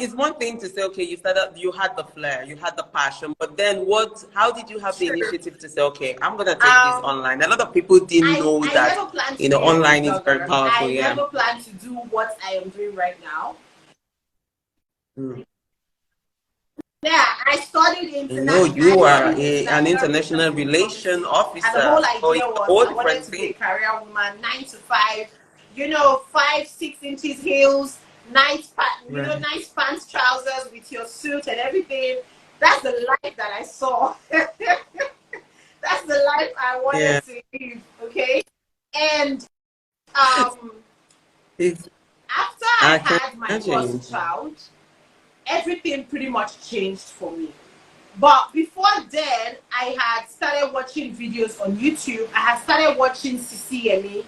it's one thing to say, okay, you had the flair, you had the passion, but then how did you have the initiative to say, okay, I'm going to take this online? A lot of people didn't know that, online is very powerful. I never planned to do what I am doing right now. Yeah, I studied international. You are an international relation officer. And the whole idea was I wanted to be a career woman, 9 to 5, 5-6 inches heels, nice pants, trousers with your suit and everything. That's the life that I saw. That's the life I wanted to live. Okay, and after I had my first child, everything pretty much changed for me. But before then, I had started watching videos on YouTube. I had started watching CCME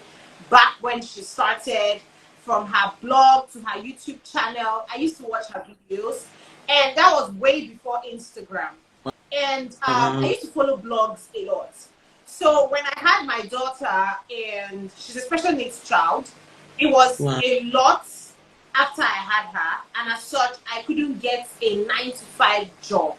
back when she started, from her blog to her YouTube channel. I used to watch her videos, and that was way before Instagram. And I used to follow blogs a lot. So when I had my daughter, and she's a special needs child, it was a lot after I had her, and as such, I couldn't get a 9-to-5 job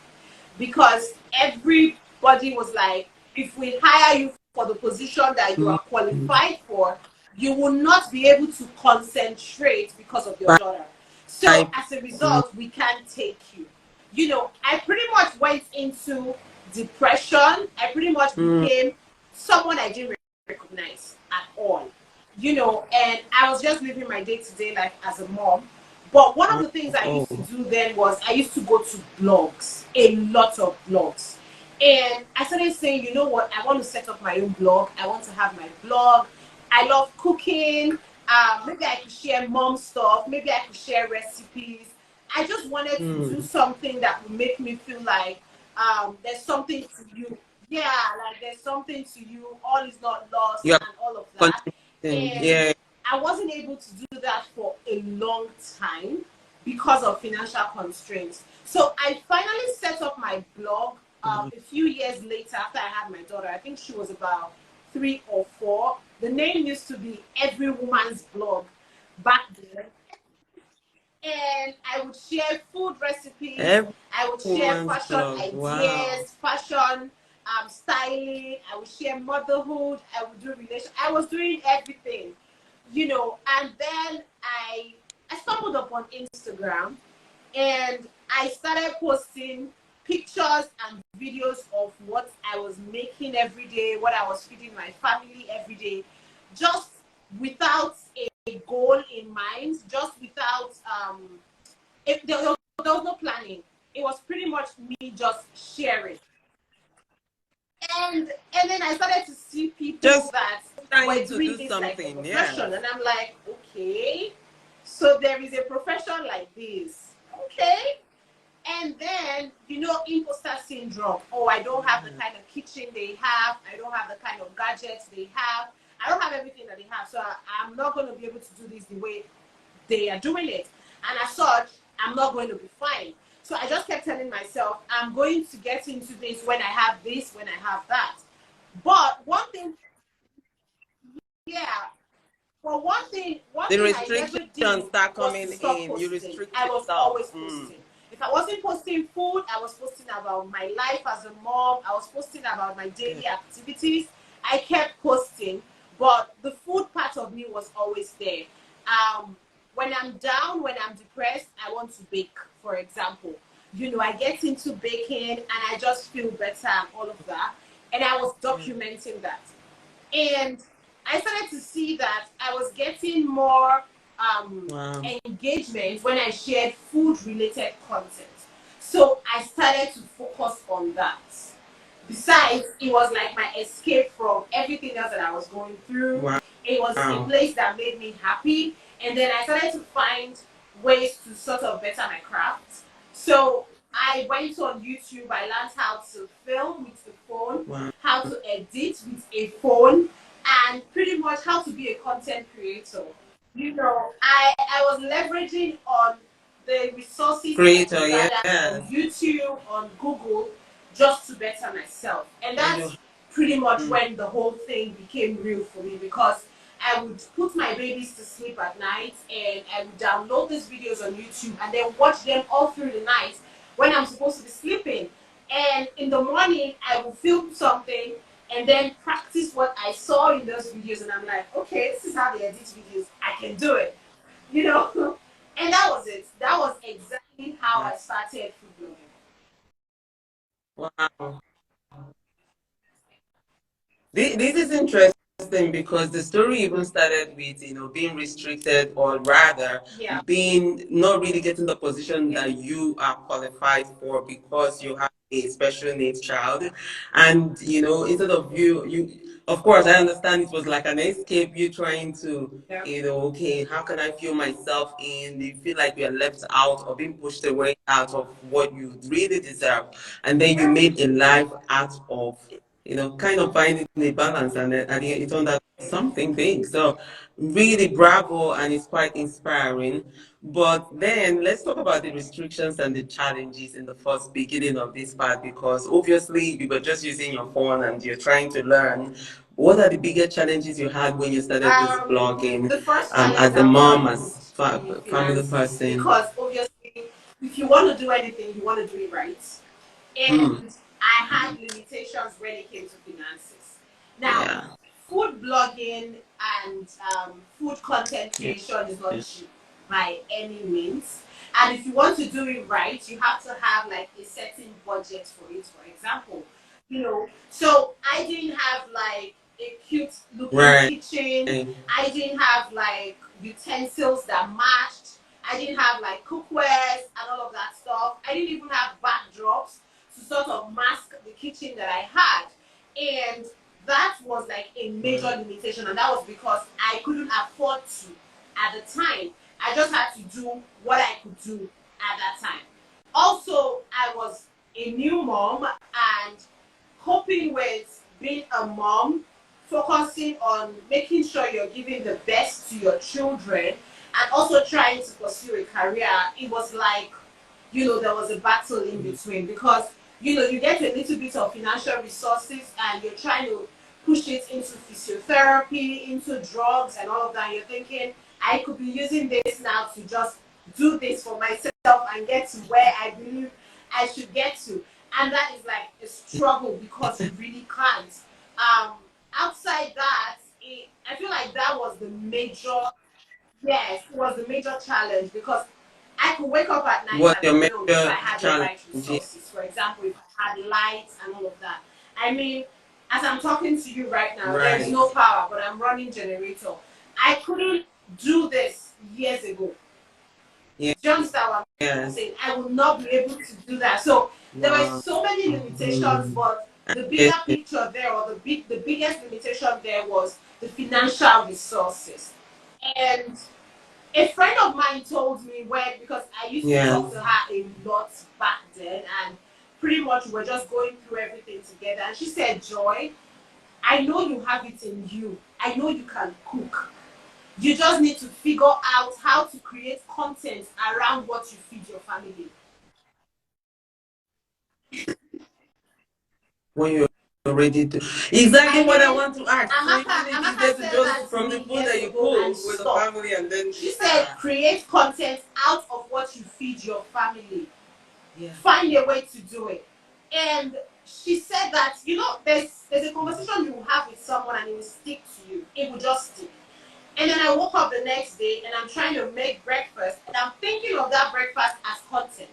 because everybody was like, if we hire you for the position that you are qualified for, you will not be able to concentrate because of your daughter. So as a result, we can't take you. I pretty much went into depression. I pretty much became someone I didn't recognize at all. And I was just living my day-to-day life as a mom. But one of the things I used to do then was I used to go to blogs, a lot of blogs. And I started saying, you know what, I want to set up my own blog. I want to have my blog. I love cooking. Maybe I could share mom stuff. Maybe I could share recipes. I just wanted to do something that would make me feel like there's something to you. Yeah, like there's something to you. All is not lost and all of that. And I wasn't able to do that for a long time because of financial constraints. So I finally set up my blog a few years later after I had my daughter. I think she was about 3 or 4. The name used to be Every Woman's Blog back then. And I would share food recipes. I would share fashion ideas, fashion styling. I would share motherhood. I would do relations. I was doing everything, And then I stumbled upon Instagram, and I started posting pictures and videos of what I was making every day, what I was feeding my family every day, just without a goal in mind, just without there was no planning. It was pretty much me just sharing. And then I started to see people that were doing this like a profession, and I'm like, okay, so there is a profession like this, okay. And then, imposter syndrome. Oh, I don't have the kind of kitchen they have. I don't have the kind of gadgets they have. I don't have everything that they have. So I'm not going to be able to do this the way they are doing it. And as such, I'm not going to be fine. So I just kept telling myself, I'm going to get into this when I have this, when I have that. But one thing, the restrictions start coming in. You restrict I was always posting. If I wasn't posting food, I was posting about my life as a mom. I was posting about my daily activities. I kept posting, but the food part of me was always there. When I'm down, when I'm depressed, I want to bake, for example. I get into baking and I just feel better and all of that. And I was documenting that. And I started to see that I was getting more engagement when I shared food-related content. So I started to focus on that. Besides, it was like my escape from everything else that I was going through. It was a place that made me happy. And then I started to find ways to sort of better my craft. So I went on YouTube. I learned how to film with the phone, how to edit with a phone, and pretty much how to be a content creator. I was leveraging on the resources on YouTube, on Google, just to better myself. And that's pretty much when the whole thing became real for me, because I would put my babies to sleep at night, and I would download these videos on YouTube and then watch them all through the night when I'm supposed to be sleeping. And in the morning, I will film something and then practice what I saw in those videos. And I'm like, okay, this is how they edit videos. I can do it, you know? And that was it. That was exactly how I started food blogging. Wow. This is interesting because the story even started with, being restricted, or rather being not really getting the position that you are qualified for because you have a special needs child. And, instead of of course, I understand it was like an escape, you trying to, okay, how can I feel myself in? You feel like you're left out or being pushed away out of what you really deserve. And then you made a life out of, kind of finding a balance, and it turned out something big. So really bravo, and it's quite inspiring. But then let's talk about the restrictions and the challenges in the first beginning of this part, because obviously you were just using your phone and you're trying to learn. What are the bigger challenges you had when you started this blogging, the first as a mom, as family person? Because obviously, if you want to do anything, you want to do it right. And I had limitations when it came to finances. Now, food blogging and food content creation is not cheap by any means. And if you want to do it right, you have to have like a certain budget for it. For example, so I didn't have like a cute looking kitchen. I didn't have like utensils that matched. I didn't have like cookwares and all of that stuff. I didn't even have backdrops to sort of mask the kitchen that I had. And that was like a major limitation, and that was because I couldn't afford to at the time. I just had to do what I could do at that time. Also, I was a new mom, and coping with being a mom, focusing on making sure you're giving the best to your children, and also trying to pursue a career, it was like, there was a battle in between, because, you get a little bit of financial resources and you're trying to push it into physiotherapy, into drugs and all of that. You're thinking, I could be using this now to just do this for myself and get to where I believe I should get to. And that is like a struggle because you really can't. Outside that, I feel like that was the major, yes, it was the major challenge, because I could wake up at night and know if I had the right resources. For example, if I had lights and all of that. I mean, as I'm talking to you right now, there is no power, but I'm running generator. I couldn't do this years ago. Do you understand what I'm saying? I would not be able to do that. So there were so many limitations, but the bigger picture there, or the biggest limitation there, was the financial resources. And a friend of mine told me, because I used to talk to her a lot back then, and pretty much we're just going through everything together. And she said, Joy, I know you have it in you. I know you can cook. You just need to figure out how to create content around what you feed your family. When you're ready to. Exactly what I want to ask. Amaka said that from the food that you cook with the family, and then she said, create content out of what you feed your family. Find a way to do it. And she said that, there's a conversation you will have with someone and it will stick to you. It will just stick. And then I woke up the next day and I'm trying to make breakfast, and I'm thinking of that breakfast as content.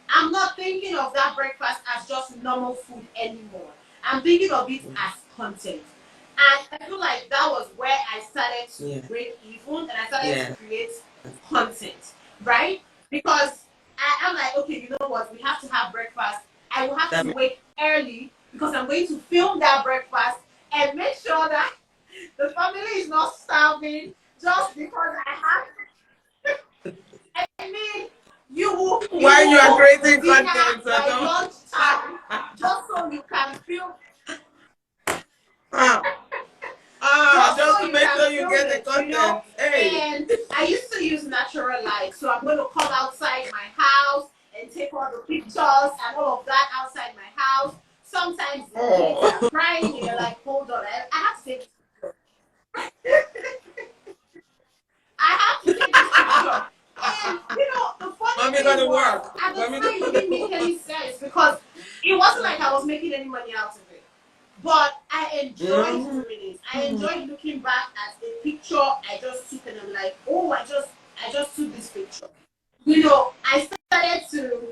I'm not thinking of that breakfast as just normal food anymore. I'm thinking of it as content. And I feel like that was where I started to break even, and I started to create content, right? Because I'm like, okay, you know what? We have to have breakfast. I will have to wake early because I'm going to film that breakfast and make sure that the family is not starving just because I have. I mean, while you are creating content, by lunchtime, just so you can feel. Just to make sure you get the content. And I used to use natural light, so I'm going to come outside my house and take all the pictures and all of that outside my house. Sometimes the kids are crying, and you're like, hold on, I have to take gonna work. At the time, it didn't make any sense because it wasn't like I was making any money out of it. But I enjoyed doing it. I enjoyed looking back at a picture I just took and I'm like, oh, I just took this picture. You know, I started to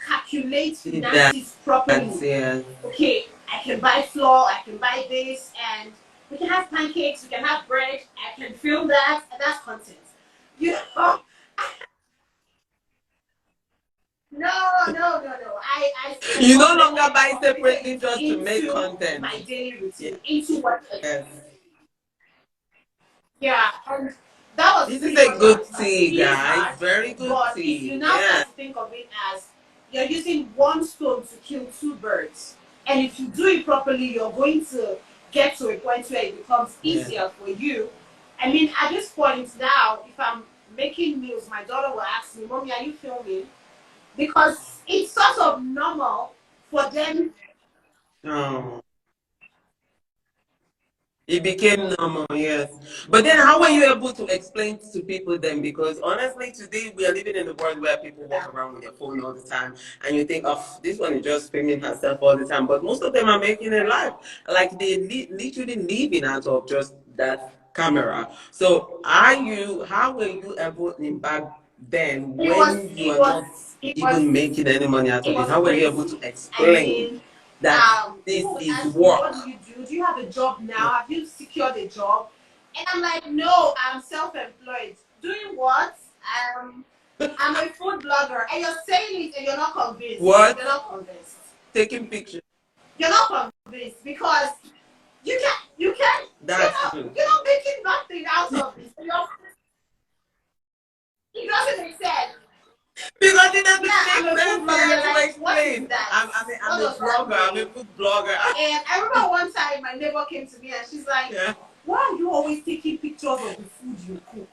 calculate finances properly. Yes. Okay, I can buy flour, I can buy this, and we can have pancakes, we can have bread, I can film that, and that's content. You know, no. I You no longer buy separately just to make into content. my daily routine, into what. Yes. Yeah, and that was This is pretty a much good hard. tea, It is guys. hard, Very good but tea. if you now start to think of it as you're using one stone to kill two birds, and if you do it properly, you're going to get to a point where it becomes easier for you. I mean, at this point now, if I'm making meals, my daughter will ask me, "Mommy, are you filming?" Because it's sort of normal for them. Oh. It became normal, yes. But then how were you able to explain to people then? Because honestly, today we are living in a world where people walk around with their phone all the time and you think, oh, this one is just filming herself all the time. But most of them are making a life. Like they literally living out of just that camera. So how were you able in back then when you are not even making any money out of it? How were you able to explain that this is work? What do you do? Do you have a job now? Have you secured a job? And I'm like, no, I'm self-employed. Doing what? I'm a food blogger. And you're saying it and you're not convinced. What? You're not convinced. Taking pictures. You're not convinced because That's true. you're not making nothing out of this. It doesn't make sense. Because it doesn't I'm a make food sense blogger. here You're to like, what is explain. that? I'm a blogger. I'm a food blogger. And I remember one time my neighbor came to me and she's like, why are you always taking pictures of the food you cook?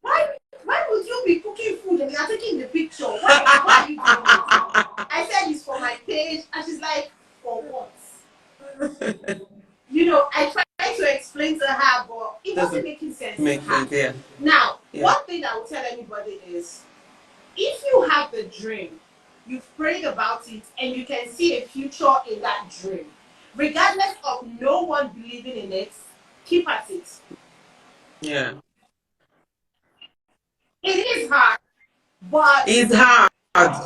Why would you be cooking food and you're taking the picture? Why are you doing it? I said it's for my page. And she's like, for what? You know, I tried to explain to her, but it wasn't making sense to her. Now, one thing I will tell anybody is, if you have the dream, you've prayed about it, and you can see a future in that dream, regardless of no one believing in it, keep at it. Yeah. It is hard, but it's hard,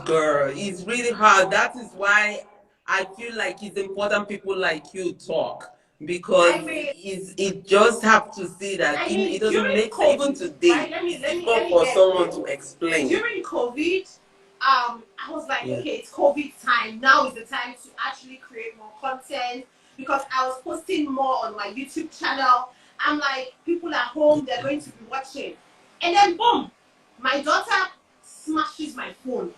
girl. It's really hard. That is why I feel like it's important people like you talk. Because it just have to see that it doesn't make sense. Even today, right? It's difficult for someone to explain. During COVID, I was like, okay, it's COVID time. Now is the time to actually create more content because I was posting more on my YouTube channel. I'm like, people at home, they're going to be watching. And then boom, my daughter smashes my phone.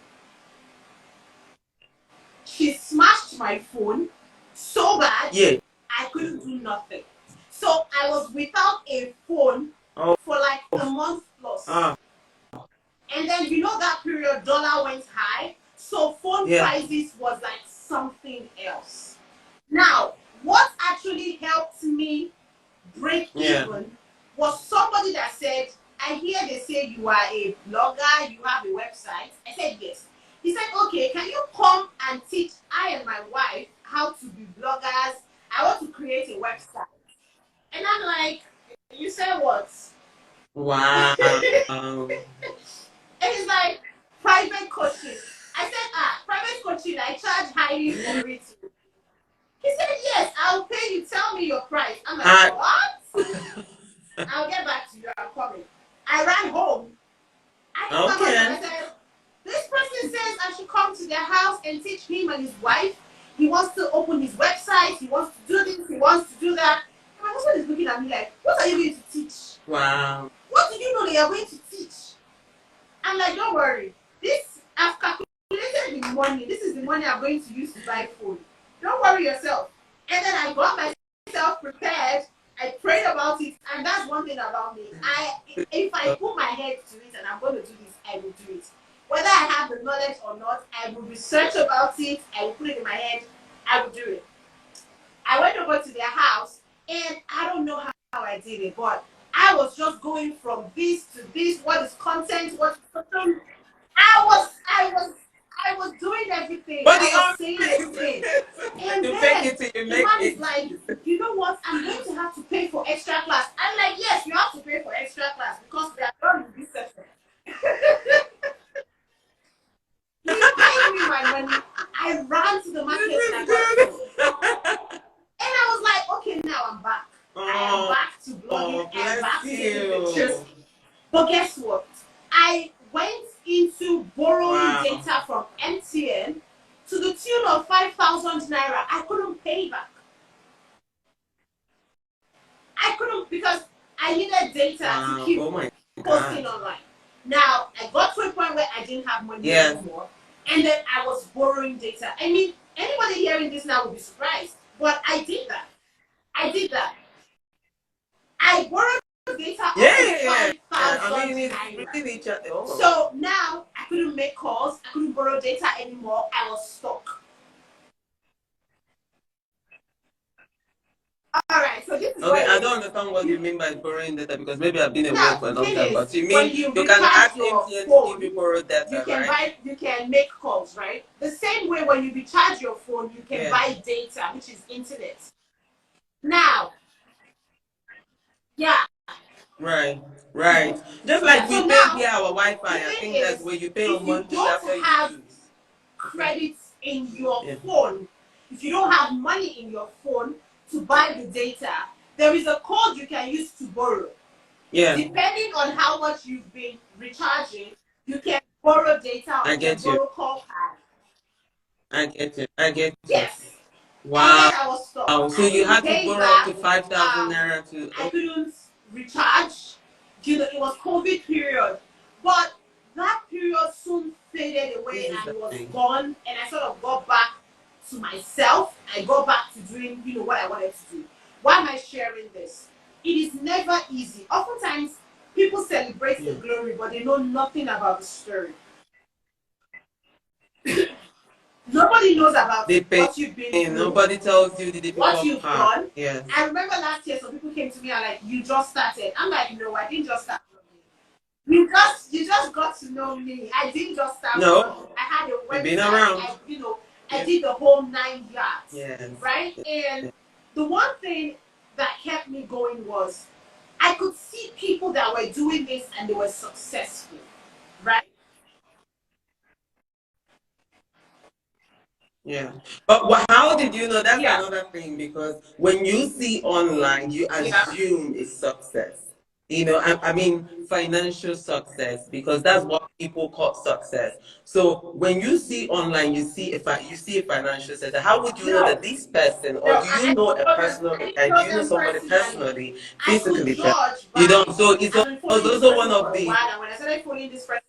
She smashed my phone so bad, I couldn't do nothing. So I was without a phone for like a month plus. And then you know that period, dollar went high. So phone prices was like something else. Now, what actually helped me break even was somebody that said, I hear they say you are a blogger, you have a website. I said yes. He said, okay, can you come and teach I and my wife how to be bloggers? I want to create a website. And I'm like, you said what? Wow. And it's like, private coaching. I said, private coaching, I charge highly for it. He said, yes, I'll pay you. Tell me your price. I'm like, what? I'll get back to you. I'm coming. I ran home. I said, this person says I should come to their house and teach him and his wife. He wants to open his website. He wants to do this. He wants to do that. And my husband is looking at me like, what are you going to teach? Wow. What do you know they are going to teach? I'm like, don't worry. I've calculated the money. This is the money I'm going to use to buy food. Don't worry yourself. And then I got myself prepared. I prayed about it, and that's one thing about me. If I put my head to it and I'm going to do this, I will do it. Whether I have the knowledge or not, I will research about it. I will put it in my head. I will do it. I went over to their house, and I don't know how I did it, but I was just going from this to this. What is content? What is content? I was doing everything. But I the was saying everything. And you fake then it till you the make man is it. like, you know what? I'm going to have to pay for extra class. I'm like, yes, you have to pay for extra class because we are done with this session. He paid me my money. I ran to the market This and I is got good. food. And I was like, okay, now I'm back. I am Oh, back to blogging. I am bless back to taking you. pictures. But guess what? I went into borrowing Wow. data from MTN to the tune of 5,000 naira. I couldn't pay back. I couldn't because I needed data to Wow. keep Oh my posting God. online. Now I got to a point where I didn't have money Yes. anymore, and then I was borrowing data. I mean, anybody hearing this now will be surprised, but I did that. I did that. I borrowed data Yeah, up to yeah, yeah. Yeah. I 5,000 mean, it's naira. really each other. Oh. So now I couldn't make calls, I couldn't borrow data anymore. I was stuck. All right, so this is Okay, what I it don't is. understand what you mean by borrowing data because maybe I've been away Now for a the long thing time. is, But you when mean you you can recharge ask your MTN to give phone, you borrowed data, right? you can make calls, right? The same way when you recharge your phone, you can Yeah. buy data, which is internet. Now, yeah, Right. Right. Just yeah. like we So pay now here our the Wi-Fi. I thing think that's is, where you pay if on you monthly don't after you have use. Okay. credits in your Yeah. phone, if you don't have money in your phone to buy the data, there is a code you can use to borrow. Yeah. Depending on how much you've been recharging, you can borrow data or I you can get you. borrow call card. I get you. I get you. Yes. And then Wow. I was stuck. So I you couldn't had to pay borrow up back. to 5,000 naira to. I Oh, couldn't recharge. You know, it was COVID period. But that period soon faded this away is the and was thing. gone. And I sort of got back to myself. I got back to doing, what I wanted to do. Why am I sharing this? It is never easy. Oftentimes, people celebrate the Yeah. glory, but they know nothing about the story. Nobody knows about The pain. what you've been through, Nobody tells you the what difficult you've part. done. Yes. I remember last year some people came to me and like, you just started. I'm like, no, I didn't just start vlogging. You just got to know me. I didn't just start No. vlogging. I had a You've been website. around. I Yes. did the whole 9 yards. Yes. Right? Yes. And Yes. the one thing that kept me going was I could see people that were doing this and they were successful. Right? Yeah. But how did you know? That's Yeah. another thing because when you see online, you Yeah. assume it's success. I mean financial success because that's what people call success. So when you see online, you see a financial success. How would you know No. that this person, or No, do you know a I personally, didn't do know you know them somebody personally. personally, I could physically? judge You by don't. So it's I've been following this also one person for of a the while, and when I started following this person,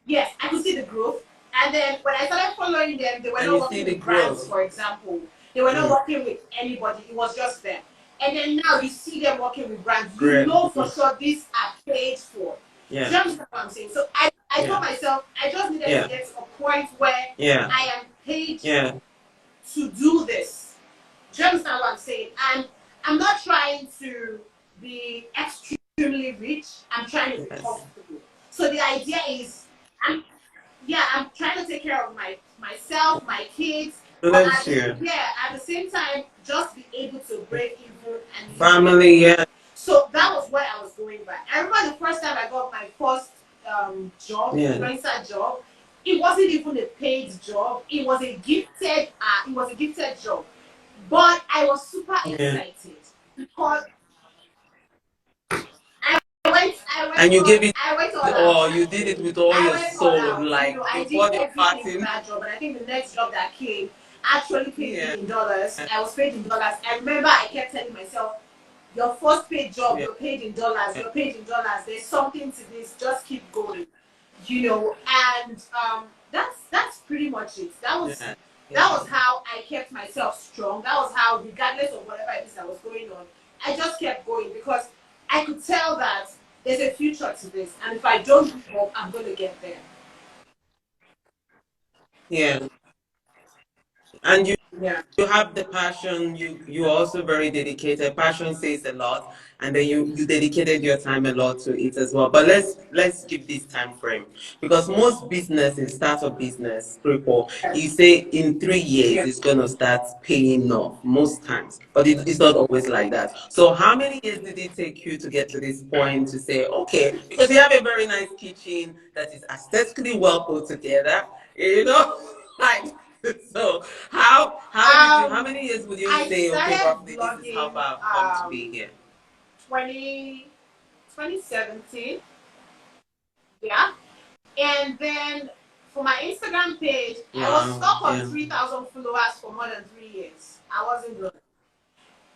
yes, I could see the growth. And then when I started following them, they were and not you see working the with brands, growth. for example. They were not Mm, working with anybody. It was just them. And then now you see them working with brands. You great. know for sure these are paid for. Do Yeah. you understand what I'm saying? So I Yeah. told myself I just needed to Yeah. get to a point where Yeah. I am paid Yeah. to do this. Do you understand what I'm saying? And I'm not trying to be extremely rich. I'm trying to be Yes. comfortable. So the idea is, I'm I'm trying to take care of myself, my kids, but Bless you. at the same time, just be able to break even and live with Family, it. yeah. So that was what I was going by. I remember the first time I got my first job, Yeah. influencer job. It wasn't even a paid job. It was a gifted job. But I was super Yeah. excited because And you gave it I went all out. all, you did it with all I your went all soul, out. like I you did poured your heart everything for in. that job, and I think the next job that came actually paid Yeah. me in dollars. I was paid in dollars. I remember I kept telling myself, "Your first paid job, Yeah. you're paid in dollars. You're paid in dollars. There's something to this. Just keep going." And that's pretty much it. Yeah. That Yeah. was how I kept myself strong. That was how, regardless of whatever it is that was going on, I just kept going because I could tell that there's a future to this, and if I don't give up, I'm going to get there. Yeah. And Yeah. You have the passion. You're also very dedicated. Passion says a lot, and then you dedicated your time a lot to it as well. But let's give this time frame, because most businesses, startup business people, you say in 3 years it's gonna start paying off most times, but it's not always like that. So how many years did it take you to get to this point to say okay? Because you have a very nice kitchen that is aesthetically well put together, you know, like. So how many years would you I say okay started roughly this is how vlogging far I've come to be here? 20 2017. Yeah. And then for my Instagram page, I was Wow. stuck on Yeah. 3,000 followers for more than 3 years. I wasn't good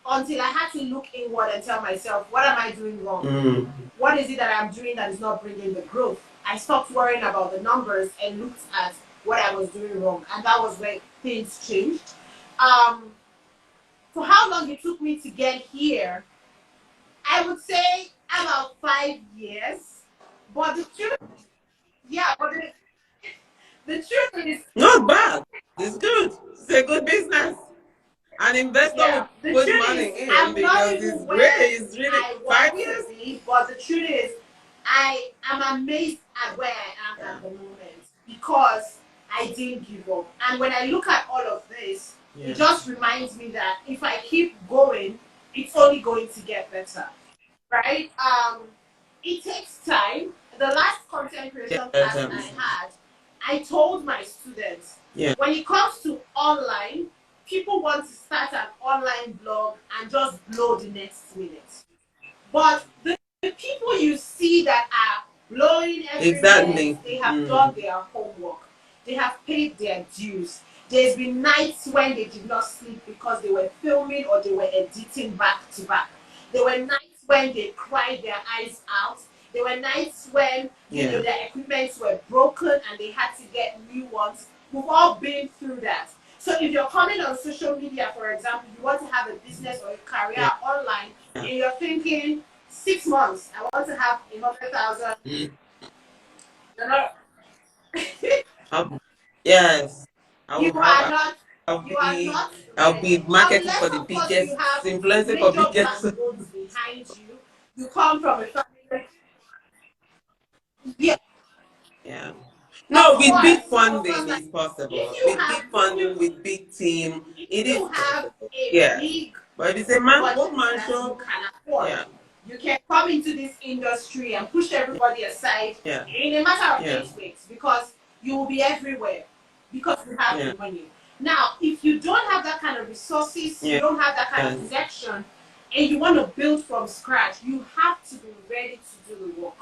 until I had to look inward and tell myself, what am I doing wrong? What is it that I'm doing that is not bringing the growth? I stopped worrying about the numbers and looked at what I was doing wrong, and that was when things changed. Um, for how long it took me to get here, I would say about 5 years. But the truth, yeah, but the truth is, Not bad. It's good. It's a good business. An investor yeah, will the put truth money is, in I'm not because even it's great. where It's really I want 5 years. to be. But the truth is, I am amazed at where I am Yeah. at the moment because I didn't give up. And when I look at all of this, Yeah. it just reminds me that if I keep going, it's only going to get better, right? It takes time. The last content creation Yes. class I had, I told my students, Yeah. when it comes to online, people want to start an online blog and just blow the next minute. But the people you see that are blowing every Exactly. minute, they have done their homework. They have paid their dues. There's been nights when they did not sleep because they were filming or they were editing back to back. There were nights when they cried their eyes out. There were nights when Yeah. their equipments were broken and they had to get new ones. We've all been through that. So if you're coming on social media, for example, you want to have a business or a career Yeah. online, Yeah. and you're thinking 6 months, I want to have 100,000. You're not. I'll, yes. I you will have. are not. I'll You are be. not I'll ready be marketing unless, for the of course, you biggest, have influencing for major biggest. backbones behind you. You come from a family. Yeah, Yeah. No, with big of course, funding like is possible. if you With have big if you funding, with big team, if it is you have possible. a Yeah. big But if it's a man, one budget man that you show, can afford, yeah, you can come into this industry and push everybody aside yeah, in a matter of yeah, 8 weeks because you will be everywhere because you have yeah, the money. Now, if you don't have that kind of resources, you yeah, don't have that kind of yes, connection, and you want to build from scratch, you have to be ready to do the work.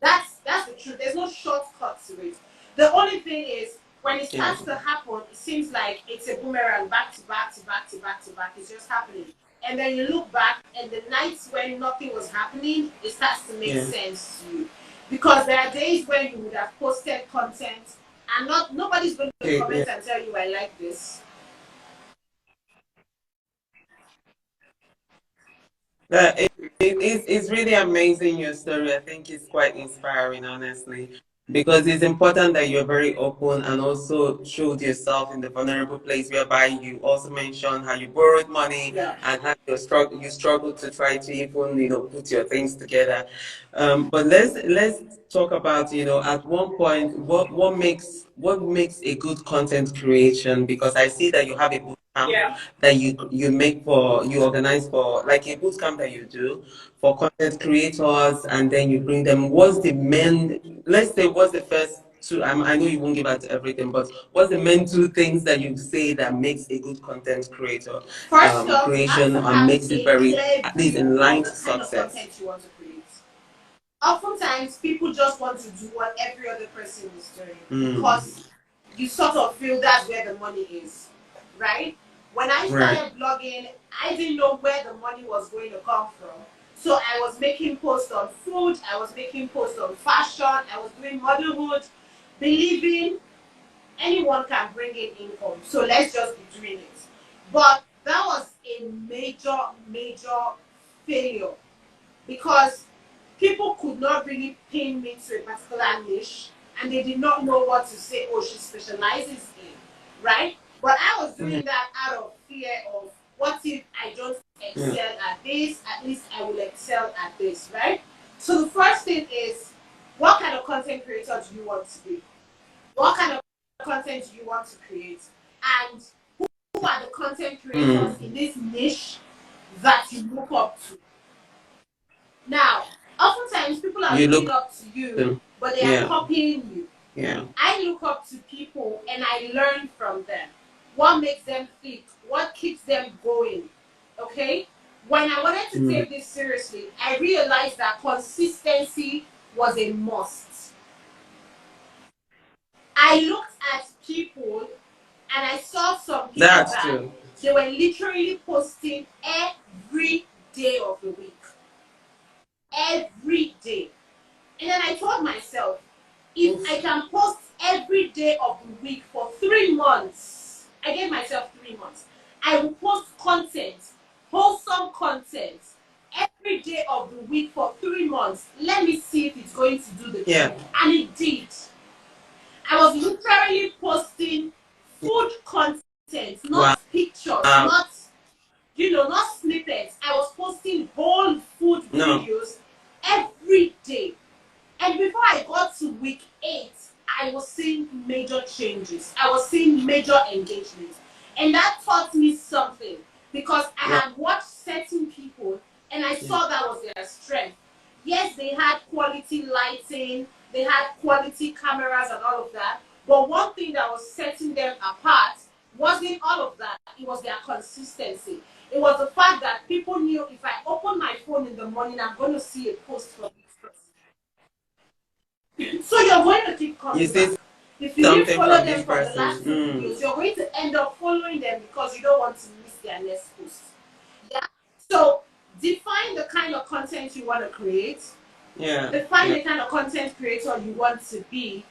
That's the truth. There's no shortcut to it. The only thing is when it yeah, starts to happen, it seems like it's a boomerang back to back to back to back to back. It's just happening. And then you look back and the nights when nothing was happening, it starts to make yeah. sense to you. Because there are days when you would have posted content and nobody's going to Okay, yeah. comment and tell you I like this. It's really amazing your story. I think it's quite inspiring, honestly, because it's important that you're very open and also showed yourself in the vulnerable place whereby you also mentioned how you borrowed money, Yeah. and how you struggled to try to even put your things together. But let's talk about at one point what makes a good content creation, because I see that you have a boot camp Yeah. that you organize for, like a boot camp that you do for content creators, and then you bring them. Let's say, what's the first two? I know you won't give out everything, but what's the main two things that you say that makes a good content creator First off, you have creation to and have makes it a very, clear at least in view line of to the kind of success? content you want to create. Oftentimes people just want to do what every other person is doing because you sort of feel that's where the money is, right? When I Right. started blogging, I didn't know where the money was going to come from. So I was making posts on food, I was making posts on fashion, I was doing motherhood, believing anyone can bring in income. So let's just be doing it. But that was a major, major failure because people could not really pin me to a particular niche and they did not know what to say, oh, she specializes in, right? But I was doing that out of fear of what if I don't excel at this, at least I will excel at this, right? So the first thing is, what kind of content creator do you want to be? What kind of content do you want to create? And who are the content creators in this niche that you look up to? Now, oftentimes people are looking up to you, but they are copying you. Yeah. I look up to people and I learn from them. What makes them think? What keeps them going? Okay? When I wanted to take this seriously, I realized that consistency was a must. I looked at people and I saw some people that they were literally posting every day of the week. Every day. And then I told myself, if I can post every day of the week for 3 months, I gave myself 3 months, I will post content, wholesome content, every day of the week for 3 months. Let me see if it's going to do the trick. And it did. I was literally posting food content, not pictures, not snippets. I was posting whole food videos every day. And before I got to week 8, I was seeing major changes. I was seeing major engagements. And that taught me something because I had watched certain people and I saw that was their strength. Yes, they had quality lighting, they had quality cameras and all of that. But one thing that was setting them apart wasn't all of that. It was their consistency. It was the fact that people knew if I open my phone in the morning, I'm going to see a post from this person. So you're going to keep coming back. If you didn't follow them for the last 2 videos, you're going to end up following them because you don't want to miss their next post. Yeah. So define the kind of content you want to create. Yeah. Define the kind of content creator you want to be.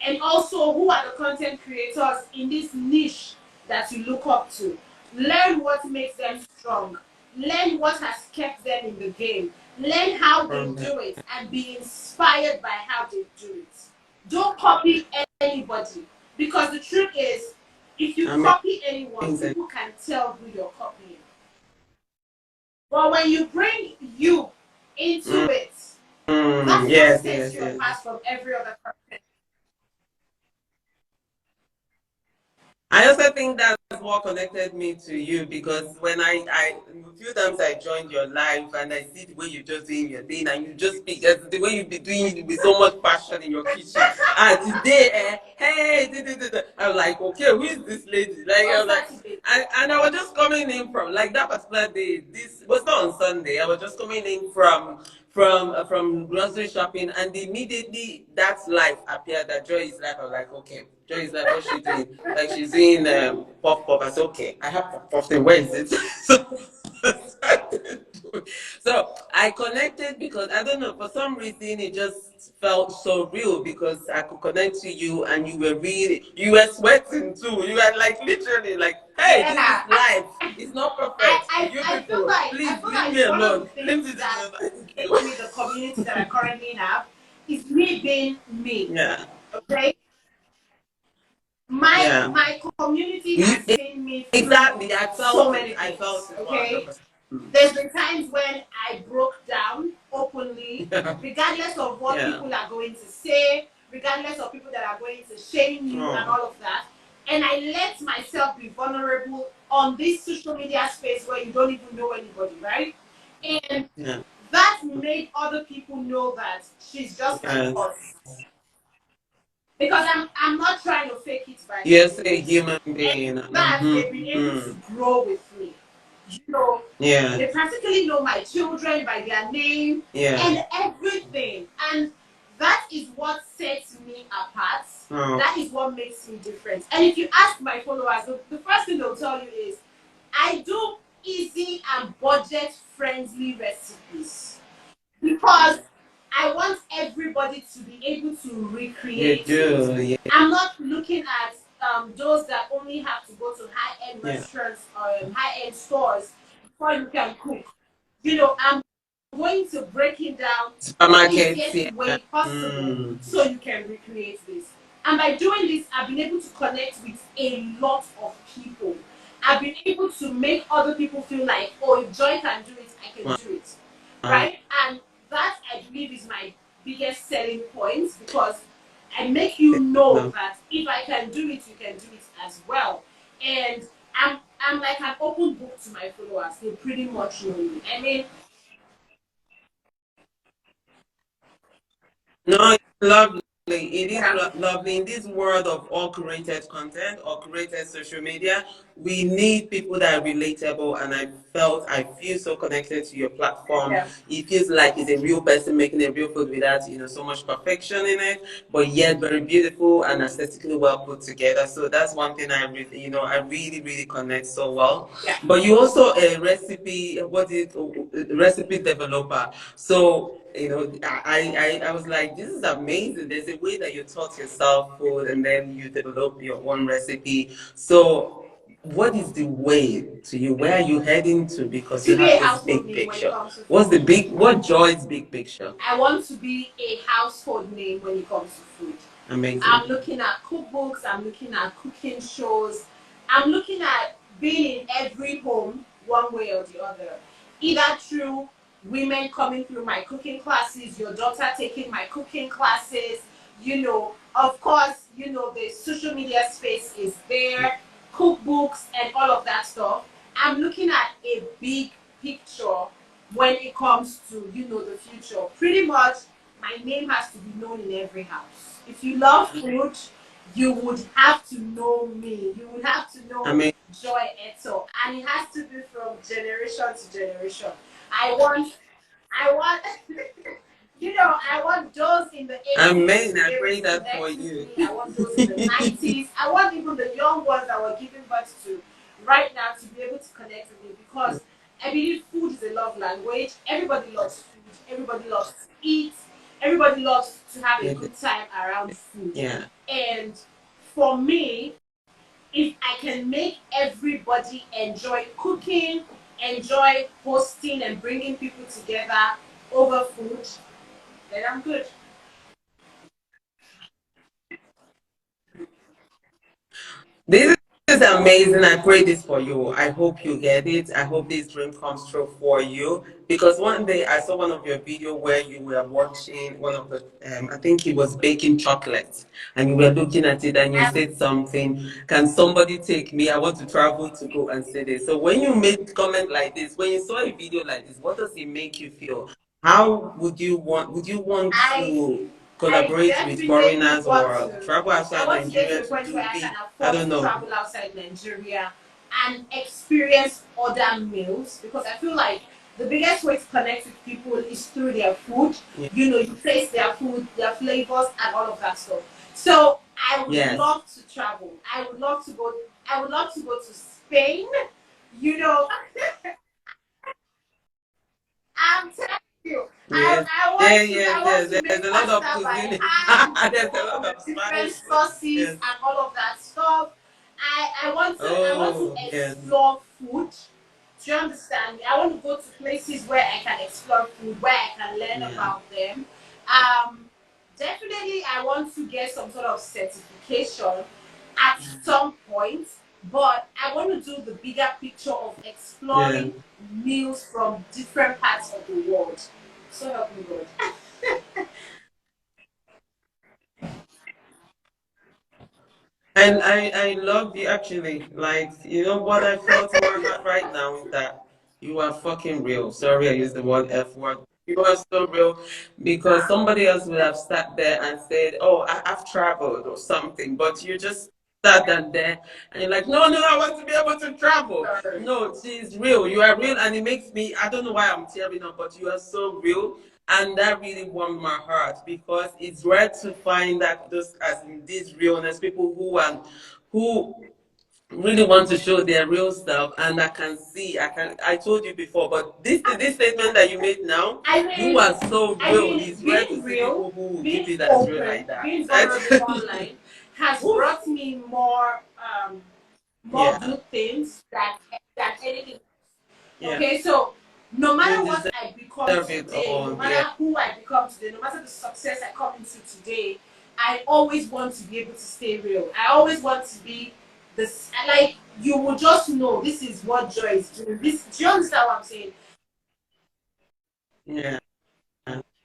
And also, who are the content creators in this niche that you look up to? Learn what makes them strong. Learn what has kept them in the game. Learn how they do it and be inspired by how they do it. Don't copy anybody. Because the truth is, if you copy anyone, people can tell who you're copying. But when you bring you into it, that's what sets you apart from every other person. I also think that's what connected me to you because when a few times I joined your live and I see the way you just doing your thing and you just speak, the way you be doing it with so much passion in your kitchen. And today, hey, I'm like, okay, who is this lady? Like, I was like, and I was just coming in from like that particular day. This was not on Sunday. I was just coming in from grocery shopping, and immediately that life appeared. That Joy is life. I was like, okay, Joy is life. What's she doing? Like she's doing puff puff. I said, okay, I have puff puff thing. Where is it? So I connected because I don't know, for some reason it just felt so real because I could connect to you and you were sweating too. You were like literally like, hey, this is life. It's not perfect. I feel like please leave me alone. Leave me that gives me the community that I currently have is me being me. Yeah. Okay. My community has seen me through exactly. I felt so many things. I felt it. Okay. There's been times when I broke down openly, regardless of what people are going to say, regardless of people that are going to shame you and all of that. And I let myself be vulnerable on this social media space where you don't even know anybody, right? And that made other people know that she's just like us. Because I'm not trying to fake it by yes, a human being. And that they've been able to grow with me. You know, they practically know my children by their name and everything. And that is what sets me apart. That is what makes me different. And if you ask my followers, the first thing they'll tell you is, I do easy and budget-friendly recipes. Because I want everybody to be able to recreate it. I'm not looking at those that only have to go to high-end restaurants or high-end stores before you can cook. You know, I'm going to break it down the easiest way possible so you can recreate this. And by doing this, I've been able to connect with a lot of people. I've been able to make other people feel like, oh, if Joy can do it, I can do it. Right? And that, I believe, is my biggest selling point, because I make you know that if I can do it, you can do it as well. And I'm like an open book to my followers. They pretty much know me. I mean, No, it's lovely. It is lovely. In this world of all curated content or curated social media, we need people that are relatable. And I feel so connected to your platform. Yeah. It feels like it's a real person making a real food without, so much perfection in it, but yet very beautiful and aesthetically well put together. So that's one thing I really, really connect so well. Yeah. But you also a recipe developer. So I was like, this is amazing. There's a way that you taught yourself food and then you develop your own recipe. So what is the way to you? Where are you heading to? Because you To be a have this household big name when it picture. comes to What's food. what Joy's big picture? I want to be a household name when it comes to food. Amazing. I'm looking at cookbooks, I'm looking at cooking shows, I'm looking at being in every home one way or the other. Either through women coming through my cooking classes, your daughter taking my cooking classes, of course, the social media space is there, cookbooks and all of that stuff. I'm looking at a big picture when it comes to, the future. Pretty much, my name has to be known in every house. If you love food, you would have to know me. You would have to know Joy Etor. And it has to be from generation to generation. I want, I want those in the 80s Amen. to be I able pray to that connect for with you. me. I want those in the 90s. I want even the young ones that were giving birth to right now to be able to connect with me, because I believe food is a love language. Everybody loves food. Everybody loves to eat. Everybody loves to have a good time around food. Yeah. And for me, if I can make everybody enjoy cooking, enjoy hosting and bringing people together over food, then I'm good. This is amazing. I pray this for you. I hope you get it. I hope this dream comes true for you. Because one day I saw one of your video where you were watching one of the, I think it was baking chocolate, and you were looking at it and you said something. Can somebody take me? I want to travel to go and see this. So when you made comment like this, when you saw a video like this, what does it make you feel? How would you want to collaborate with foreigners or travel outside I want to get to Nigeria a to point where do I be? can I afford don't to know. travel outside Nigeria and experience other meals, because I feel like the biggest way to connect with people is through their food. Yeah. You taste their food, their flavors, and all of that stuff. So I would love to travel. I would love to go. I would love to go to Spain. You know, I'm telling you, Yes. I want to There's make a lot of pasta by cuisine. hand, There's a lot of different spice. sauces Yes. and all of that stuff. I want to Yes. explore food. Do you understand me? I want to go to places where I can explore food, where I can learn about them. Um, Definitely, I want to get some sort of certification at some point, but I want to do the bigger picture of exploring meals from different parts of the world. So help me God. And I love you actually. Like, what I felt in my heart right now is that you are fucking real. Sorry, I used the word F word. You are so real, because somebody else would have sat there and said, "Oh, I've traveled" or something, but you just sat down there and you're like, "No, no, I want to be able to travel." No, she's real. You are real, and it makes me. I don't know why I'm tearing up, but you are so real. And that really warmed my heart, because it's rare to find that those as in this realness, people who really want to show their real self. And I told you before, but this statement that you made now, you are so real. It's rare to Being see real, people who being keep it as real open, like that. being vulnerable online has brought me more Yeah. good things than anything. Yeah. Okay, so no You matter what I become deserve it today, no all. Yeah. matter who I become today, no matter the success I come into today, I always want to be able to stay real. I always want to be this, like, you will just know this is what joy is doing. This, do you understand what I'm saying? Yeah.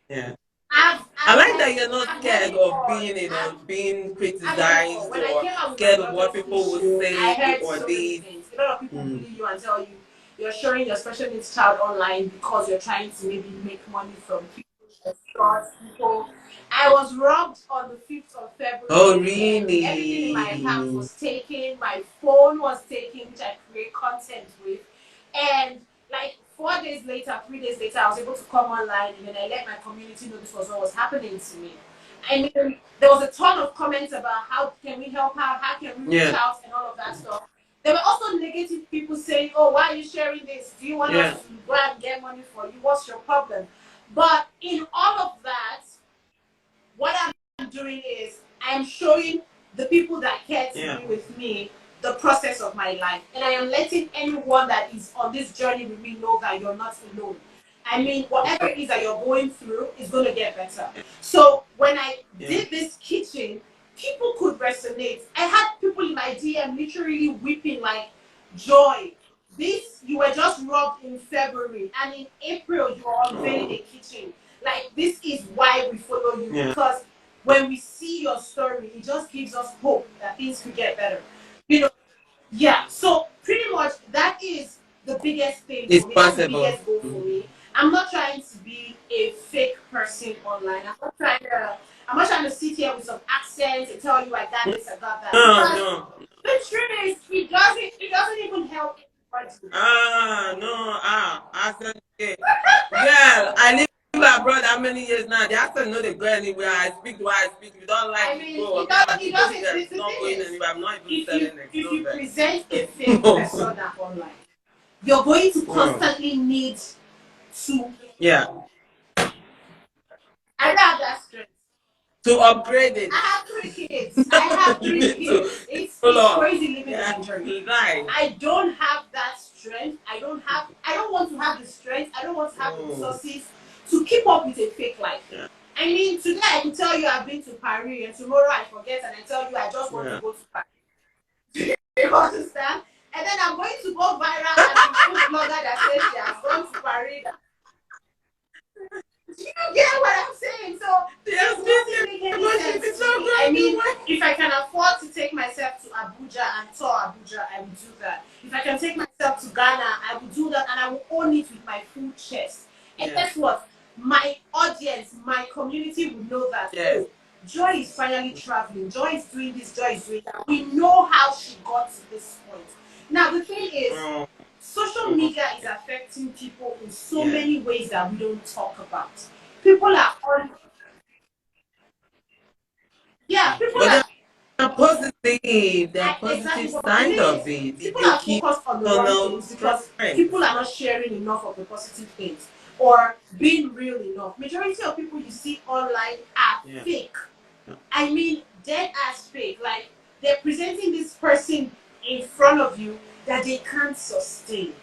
Yeah. I I've like had that you're not I've had scared it of all. being, being I've had it all. criticized When I or came out with my scared of daughter's what people will issue, I say heard or so many this. things. A lot of people bully you and tell you you're showing your special needs child online because you're trying to maybe make money from people, fraud people. I was robbed on the 5th of Oh, February and everything in my account really? was taken. My phone was taken, which I create content with. And like 4 days later, 3 days later, I was able to come online and then I let my community know this was what was happening to me. I mean, there was a ton of comments about how can we help out, how can we reach out, and all of that stuff. There were also negative people saying, "Oh, why are you sharing this? Do you want us to go and get money for you? What's your problem?" But in all of that, what I'm doing is I'm showing the people that care to be with me the process of my life. And I am letting anyone that is on this journey with me know that you're not alone. I mean, whatever it is that you're going through is going to get better. So when I did this kitchen, people could resonate. I had people in my DM literally weeping like joy. This, you were just robbed in February, and in April, you are unveiling a kitchen. Like, this is why we follow you, because when we see your story, it just gives us hope that things could get better. You know, yeah. So pretty much that is the biggest thing for me. That's the biggest goal for me. I'm not trying to be a fake person online. I'm not trying to sit here with some accents and tell you I got this, I got that. No. The truth is, it doesn't even help anybody. No, I said, okay. Girl, I live abroad how many years now? The accent no they go anywhere. I speak the way I speak. You don't like it, go. It doesn't. It's not going anywhere. I'm not even selling it. If you present a fake persona online, you're going to constantly need to. Yeah. I don't have that strength. To upgrade it. I have 3 kids. I have three kids. It's crazy living in Nigeria. Right. I don't have that strength. I don't want to have the strength. I don't want to have the resources to keep up with a fake life. Yeah. I mean, today I can tell you I've been to Paris, and tomorrow I forget and I tell you I just want to go to Paris. You understand? And then I'm going to go viral as a food blogger that says she has gone to Paris. You get what I'm saying? So it doesn't make any sense to me. I mean, if I can afford to take myself to Abuja and tour Abuja, I will do that. If I can take myself to Ghana, I will do that, and I will own it with my full chest. And guess what? My audience, my community will know that. Oh, Joy is finally traveling. Joy is doing this. Joy is doing that. We know how she got to this point. Now the thing is, social media is affecting people in so many ways that we don't talk about. People are on. Yeah, people are. The positive side of it. People are focused on the wrong things because people are not sharing enough of the positive things or being real enough. Majority of people you see online are fake. I mean, dead as fake. Like, they're presenting this person in front of you that they can't sustain,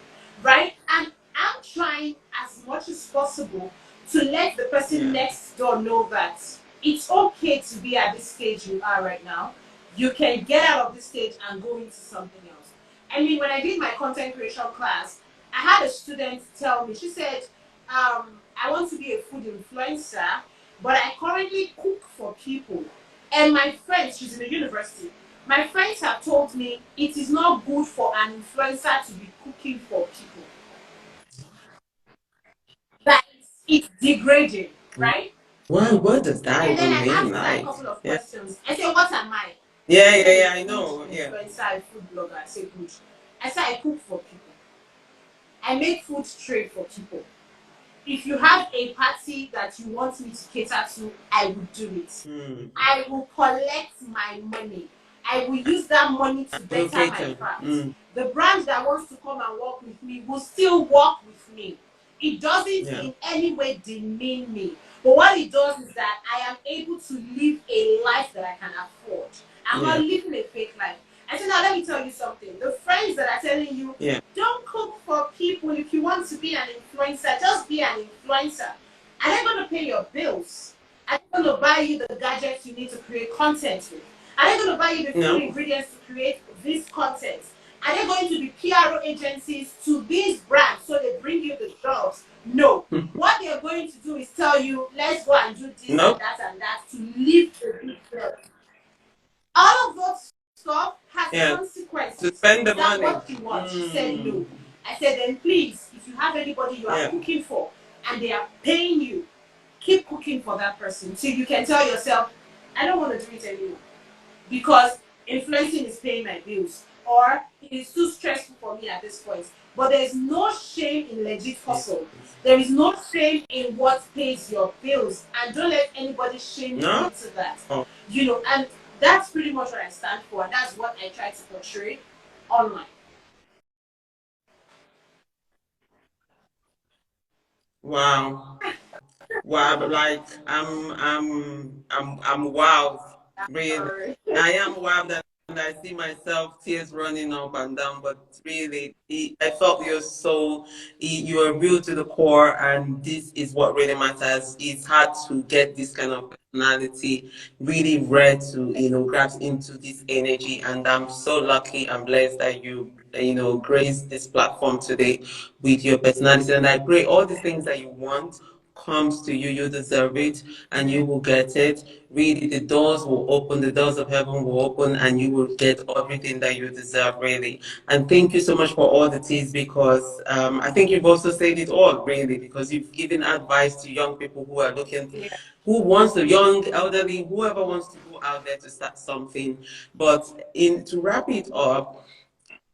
right? And I'm trying as much as possible to let the person next door know that it's okay to be at this stage you are right now. You can get out of this stage and go into something else. I mean, when I did my content creation class, I had a student tell me, she said, I want to be a food influencer, but I currently cook for people. And my friends, she's in the university, my friends have told me it is not good for an influencer to be cooking for people. That it's degrading, right? Well, what does that And then even I mean? asked her a Like, couple of questions. I said, what am I? I know. Influencer, a food blogger. I said, good. I said, I cook for people. I make food trade for people. If you have a party that you want me to cater to, I will do it. I will collect my money. I will use that money to better my craft. The brand that wants to come and work with me will still work with me. It doesn't in any way demean me. But what it does is that I am able to live a life that I can afford. I'm not living a fake life. I said, now let me tell you something. The friends that are telling you, don't cook for people. If you want to be an influencer, just be an influencer. Are they going to pay your bills? Are they going to buy you the gadgets you need to create content with? Are they going to buy you the food No. ingredients to create this content? Are they going to be PRO agencies to these brands so they bring you the jobs? No. What they're going to do is tell you, let's go and do this No. and that to live the business. All of those stuff has Yeah. To consequences. spend the Is that money. what you want? She said no. I said, then please, if you have anybody you are cooking for and they are paying you, keep cooking for that person till you can tell yourself, I don't want to do it anymore because influencing is paying my bills or it is too stressful for me at this point. But there is no shame in legit hustle. There is no shame in what pays your bills, and don't let anybody shame you into that. You know, and that's pretty much what I stand for, and that's what I try to portray online. Wow. Wow, but like I'm wowed. Really. Sorry. I am wowed and I see myself tears running up and down, but really I felt you're so you're real to the core and this is what really matters. It's hard to get this kind of personality really rare to, grasp into this energy and I'm so lucky and blessed that you grace this platform today with your personality and I pray all the things that you want comes to you, you deserve it, and you will get it. Really, the doors will open, the doors of heaven will open, and you will get everything that you deserve, really. And thank you so much for all the tips because I think you've also said it all, really, because you've given advice to young people who are looking, who wants the young, elderly, whoever wants to go out there to start something. But to wrap it up,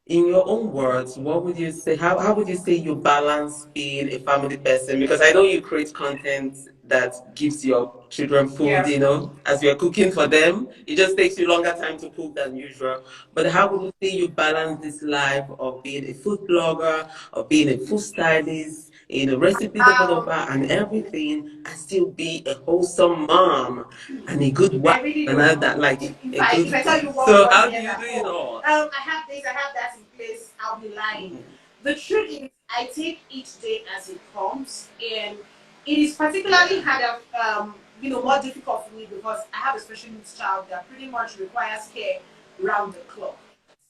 in your own words, what would you say? How would you say you balance being a family person? Because I know you create content that gives your children food, as you're cooking for them. It just takes you longer time to cook than usual. But how would you say you balance this life of being a food blogger, of being a food stylist, recipe developer and everything, and still be a wholesome mom and a good wife? I really And don't all know. that, like If I tell you one So word how do here you that, do it all? I have this, I have that in place, I'll be lying. The truth is, I take each day as it comes, and it is particularly harder, more difficult for me because I have a special needs child that pretty much requires care round the clock.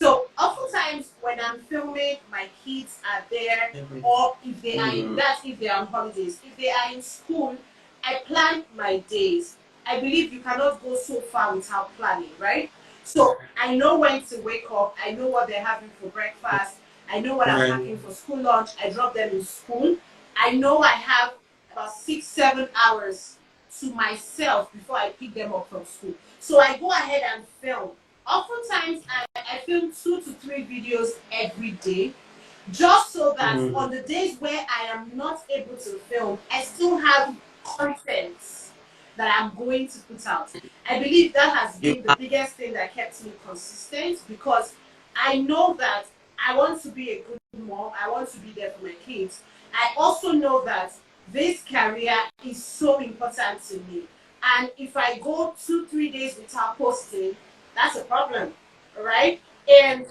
So oftentimes when I'm filming, my kids are there, or if they are in that, if they are on holidays, if they are in school, I plan my days. I believe you cannot go so far without planning, right? So I know when to wake up. I know what they're having for breakfast. I know what I'm packing for school lunch. I drop them in school. I know I have about 6, 7 hours to myself before I pick them up from school. So I go ahead and film. Oftentimes, I film 2 to 3 videos every day just so that on the days where I am not able to film, I still have content that I'm going to put out. I believe that has been the biggest thing that kept me consistent because I know that I want to be a good mom. I want to be there for my kids. I also know that this career is so important to me. And if I go 2, 3 days without posting, that's a problem, right? And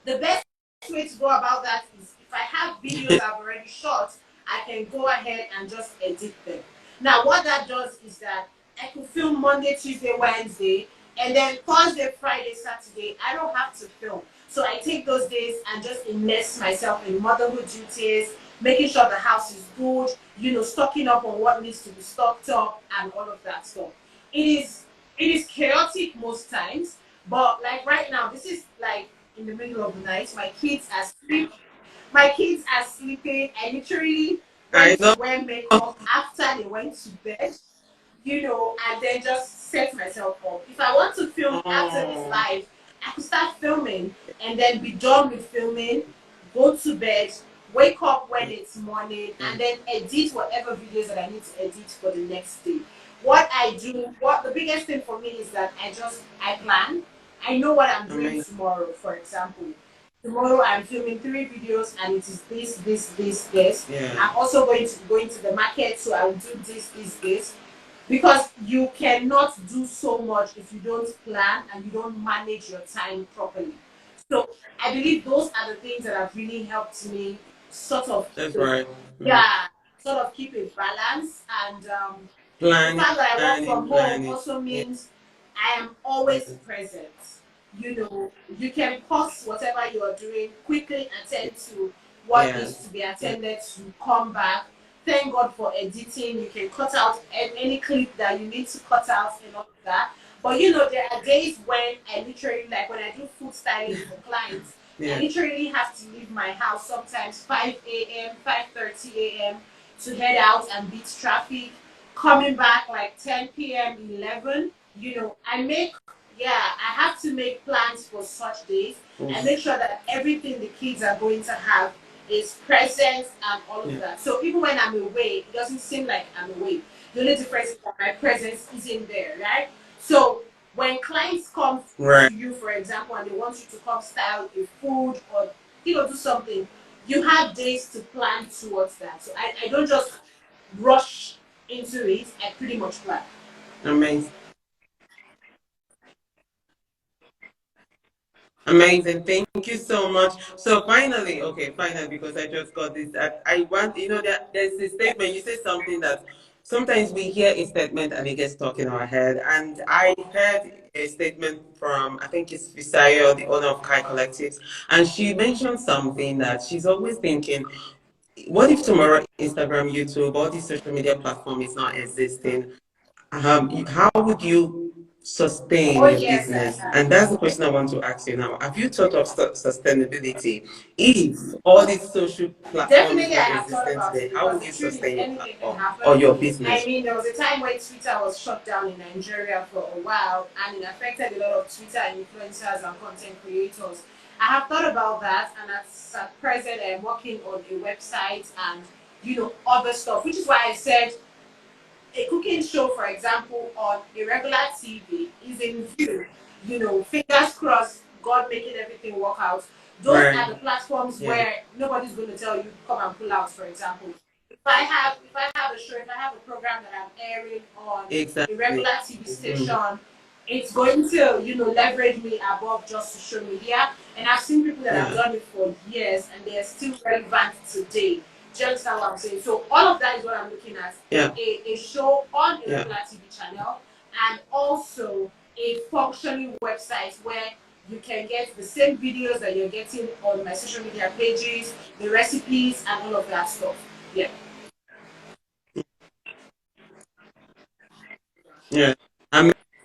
the best way to go about that is if I have videos I've already shot, I can go ahead and just edit them. Now, what that does is that I could film Monday, Tuesday, Wednesday, and then Thursday, Friday, Saturday, I don't have to film. So I take those days and just immerse myself in motherhood duties, making sure the house is good, stocking up on what needs to be stocked up and all of that stuff. It is it is chaotic most times, but like right now, this is like in the middle of the night. My kids are sleeping. I literally I went to know. wear makeup after they went to bed, and then just set myself up. If I want to film after this Oh, live, I could start filming and then be done with filming, go to bed, wake up when it's morning, and then edit whatever videos that I need to edit for the next day. What the biggest thing for me is that I plan. I know what I'm doing amazing. tomorrow, for example. Tomorrow I'm filming 3 videos and it is this. Yeah, I'm also going to the market, so I will do this. Because you cannot do so much if you don't plan and you don't manage your time properly. So I believe those are the things that have really helped me sort of that's right. yeah, sort of keep a balance and The fact that I work from home also means I am always present. You know, you can pause whatever you are doing, quickly attend to what needs to be attended to, come back. Thank God for editing. You can cut out any clip that you need to cut out and all of that. But you know, there are days when I literally, like when I do food styling for clients, I literally have to leave my house sometimes 5 a.m., 5:30 a.m. to head out and beat traffic, coming back like 10 p.m., 11. You know, I have to make plans for such days and make sure that everything the kids are going to have is present and all of that. So even when I'm away, it doesn't seem like I'm away. The only difference is that my presence isn't there, right? So when clients come to you, for example, and they want you to come style a food or do something, you have days to plan towards that. So I don't just rush into it. I pretty much plan. Amazing. Amazing. Thank you so much. So finally, because I just got this. I want, that there's a statement. You say something that sometimes we hear a statement and it gets stuck in our head. And I heard a statement from, I think it's Fisayo, the owner of Kai Collectives. And she mentioned something that she's always thinking, what if tomorrow Instagram, YouTube, all these social media platform is not existing? How would you sustain your business? And that's the question I want to ask you now. Have you thought of sustainability? If all these social platforms were existing today, how would you sustain your platform or your business? I mean, there was a time when Twitter was shut down in Nigeria for a while, and it affected a lot of Twitter influencers and content creators. I have thought about that, and at present, I'm working on a website and other stuff, which is why I said a cooking show, for example, on a regular TV is in view. Fingers crossed, God making everything work out. Those are the platforms where nobody's going to tell you come and pull out. For example, if I have a show, if I have a program that I'm airing on a regular TV station, it's going to leverage me above just social media. And I've seen people that have done it for years and they're still relevant today. Do you understand what I'm saying? So all of that is what I'm looking at. A show on a regular TV channel and also a functioning website where you can get the same videos that you're getting on my social media pages, the recipes and all of that stuff. Yeah. Yeah.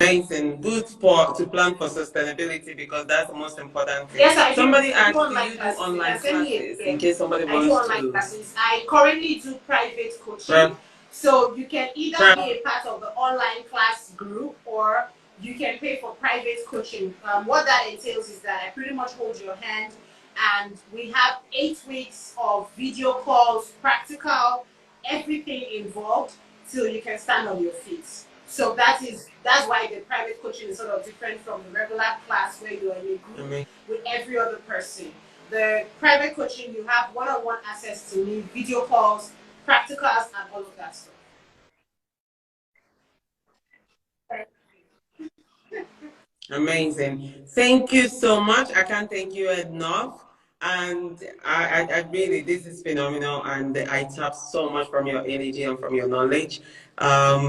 Amazing. Good to plan for sustainability because that's the most important thing. Yes, I do. Somebody I asked, do do online you do classes. online classes in case somebody I do wants online to? classes. I currently do private coaching. So you can either be a part of the online class group or you can pay for private coaching. What that entails is that I pretty much hold your hand and we have 8 weeks of video calls, practical, everything involved till you can stand on your feet. So that's why the private coaching is sort of different from the regular class where you are in a group with every other person. The private coaching, you have one-on-one access to me, video calls, practicals, and all of that stuff. Amazing. Thank you so much. I can't thank you enough. And I really, this is phenomenal. And I tap so much from your energy and from your knowledge.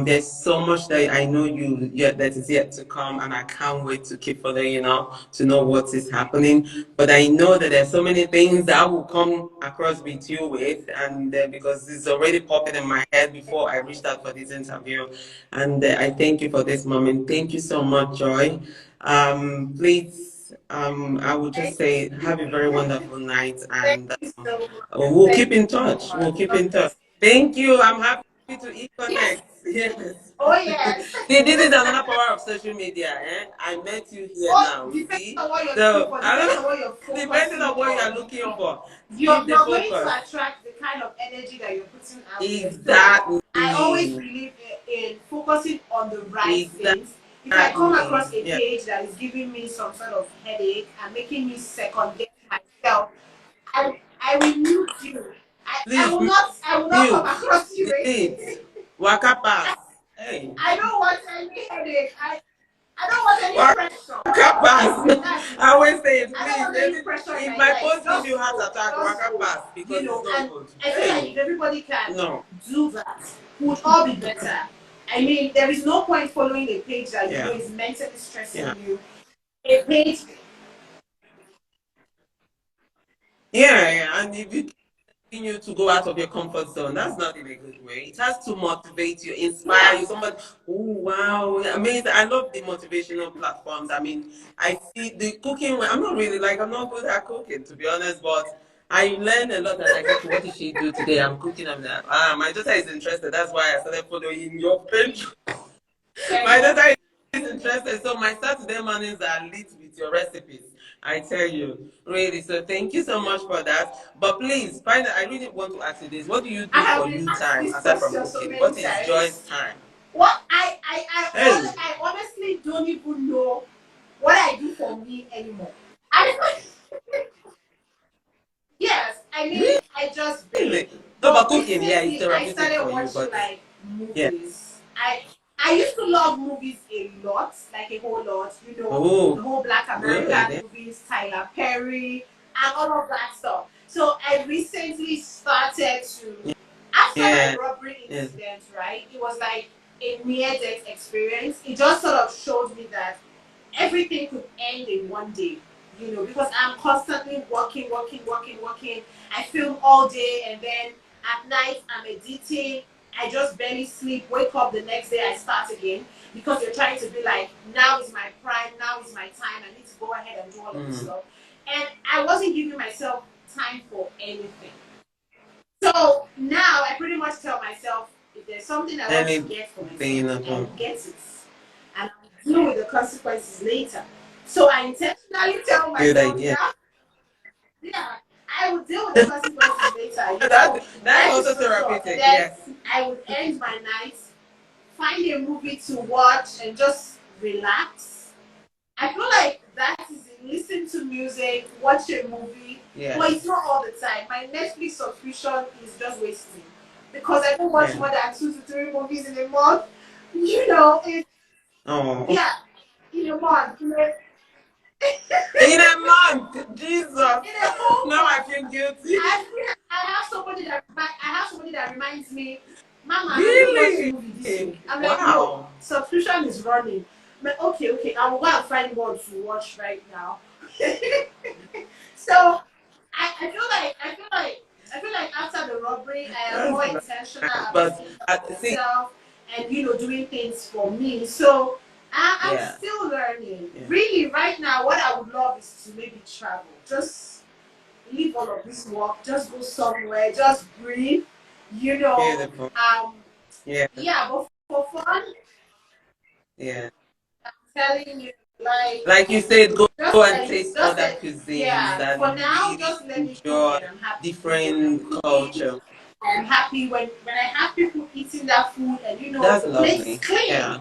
There's so much that I know that is yet to come, and I can't wait to keep following you now to know what is happening. But I know that there's so many things that I will come across with you with, and because it's already popping in my head before I reached out for this interview. And I thank you for this moment. Thank you so much, Joy. Please, I would just say have a very wonderful night, and we'll keep in touch. We'll keep in touch. Thank you. I'm happy to connect. Yes. Oh yes. See, this is another power of social media. I met you here now. See, so depending on what you're looking for, you're going to attract the kind of energy that you're putting out. Exactly. So I always believe in focusing on the right things. If I come across a page that is giving me some sort of headache and making me second guess myself, I will mute you. I will not come across you again. Waka pass. Hey. I don't want any headache. I don't want any pressure. Waka pass. I always say it, please. If my post gives you heart attack, waka pass because it's not good. I feel like if everybody can do that, we would all be better. I mean, there is no point following a page that you know is mentally stressing you. A page. And if you continue to go out of your comfort zone, that's not in a good way. It has to motivate you, inspire you. Somebody, oh wow, amazing! I love the motivational platforms. I mean, I see the cooking. I'm not really like I'm not good at cooking, to be honest, but I learn a lot. And like, okay, what did she do today? I'm cooking. I'm like, my daughter is interested. That's why I started following your page. My daughter is interested. So my Saturday mornings are lit with your recipes. I tell you, really. So thank you so much for that. But please, find out. I really want to ask you this. What do you do for you time aside from cooking? What is Joy's time? What I honestly don't even know what I do for me anymore. I Yes, I mean, Really? I just bake. No, but But cooking, yeah, it's recently, I therapeutic started for you. watching But like yeah. movies. I used to love movies a lot, like a whole lot. You know, the Oh, whole Black good. American movies, Tyler Perry, and all of that stuff. So I recently started to, after Yeah. the robbery Yeah. incident, right? It was like a near-death experience. It just sort of showed me that everything could end in one day, you know, because I'm constantly working, working, working, working. I film all day and then at night I'm editing. I just barely sleep, wake up the next day, I start again because you're trying to be like, now is my prime, now is my time, I need to go ahead and do all of this stuff. And I wasn't giving myself time for anything. So now I pretty much tell myself if there's something I want to get for myself, I will get it. And I'll deal with the consequences later. So I intentionally tell myself, yeah, I will deal with the consequences later. You know, That's also therapeutic, yes. I would end my night, find a movie to watch, and just relax. I feel like that is it. Listen to music, watch a movie. Yeah. But it's not all the time. My Netflix subscription is just wasting because I don't watch more than 2 to 3 movies in a month. You know, it's yeah, in a month. In a month, Jesus. In a whole now month. I feel guilty. I have somebody that reminds me, Mama, really? I watch movie this week. I'm like, no, subscription is running. I'm like, okay, I will go and find one to watch right now. So I feel like after the robbery, I am more intentional about myself and you know doing things for me. So I'm still learning. Yeah. Really, right now, what I would love is to maybe travel. Just leave all of this work. Just go somewhere. Just breathe. You know. Beautiful. Yeah, but for fun. Yeah. I'm telling you, like you said, go and taste other cuisines and for now, just let me enjoy different culture. I'm happy when I have people eating that food and you know that's the place is clean. Yeah.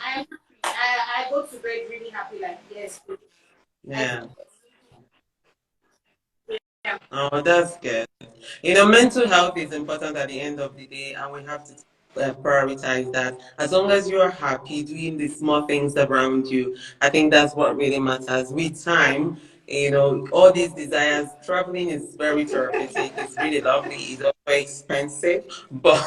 I'm happy. I go to bed really happy, like yes. Yeah. Yeah. Oh, that's good. You know, mental health is important at the end of the day, and we have to prioritize that. As long as you're happy doing the small things around you, I think that's what really matters. With time, you know, all these desires, traveling is very therapeutic. It's really lovely. It's also expensive, but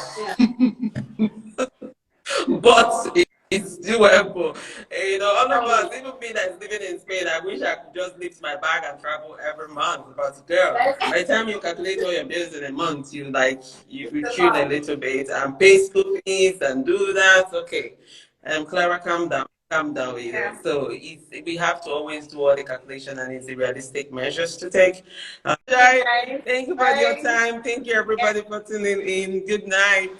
but it's doable. You know, all of us, even me that's living in Spain, I wish I could just lift my bag and travel every month. But girl, by the time you calculate all your bills in a month, you chill a little bit and pay school fees and do that. Okay, Clara, calm down. Calm down, you know. So we have to always do all the calculation and it's the realistic measures to take. Thank you for your time. Thank you everybody for tuning in. Good night.